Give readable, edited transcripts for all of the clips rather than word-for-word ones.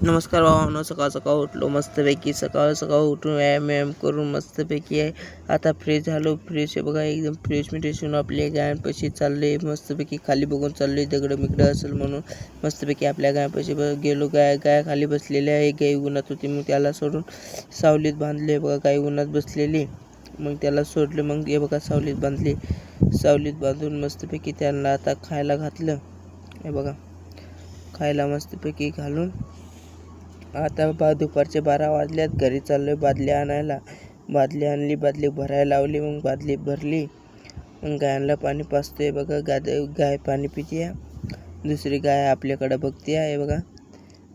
नमस्कार भावांनो, सकाळ सकाळ उठलो मस्तपैकी. सकाळ सकाळ उठून व्यायाम करून मस्तपैकी आहे. आता फ्रेश झालो. फ्रेश आहे बघा, एकदम फ्रेश मिटेशन आपल्या गायांपाशी चालले. मस्तपैकी खाली बघून चाललोय, दगडं मिगडं असेल म्हणून. मस्तपैकी आपल्या गायांपाशी गेलो. गाय खाली बसलेली आहे. गाय उन्हात होती, मग त्याला सोडून सावलीत बांधले बघा. गाय उन्हात बसलेली, मग त्याला सोडलं. मग हे बघा सावलीत बांधले. सावलीत बांधून मस्तपैकी त्यांना आता खायला घातलं. हे बघा, खायला मस्तपैकी घालून आता दुपारचे 12 वाजल्यात. घरी चाललोय बादली आणायला. बादली आणली, बादली भरायला लावली. मग बादली भरली, मग गायांना पाणी पाजतोय बघा. गाय पाणी पिते. दुसरी गाय आपल्याकडं बघते आहे बघा,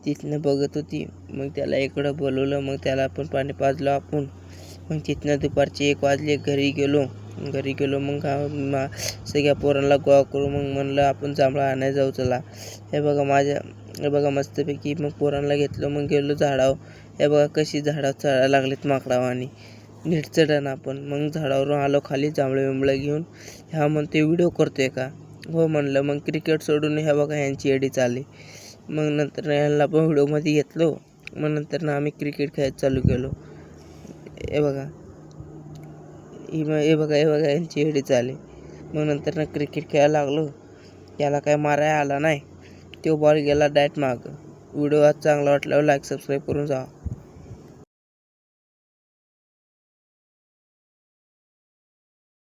तिथनं बघत होती. मग त्याला इकडं बोलवलं, मग त्याला पण पाणी पाजलं आपण. मग तिथनं दुपारचे 1 वाजले. घरी गेलो मग सगळ्या पोरांना गोळा करू. मग म्हणलं आपण जांभळं आणायला जाऊ चला. हे बघा मस्तपैकी मग पोरांना घेतलं. मग गेलो झाडावर. हे बघा कशी झाडावर चढायला लागलीत माकडावानी. नीट चढण आपण. मग झाडावरून आलो खाली जांभळं बिंबळं घेऊन. ह्या म्हणते व्हिडिओ करतोय का? हो म्हणलं. मग क्रिकेट सोडून ह्या बघा ह्यांची एडी चालली. मग नंतर ह्यांना पण व्हिडिओमध्ये घेतलो. मग नंतर आम्ही क्रिकेट खेळायला चालू केलो. हे बघा यांची एडी चालली. मग नंतर क्रिकेट खेळायला लागलो. याला काय मारायला आला नाही. तो बॉल गेला डायरेक्ट मागं. व्हिडिओ आज चांगला वाटल्यावर लाईक सबस्क्राईब करून जा.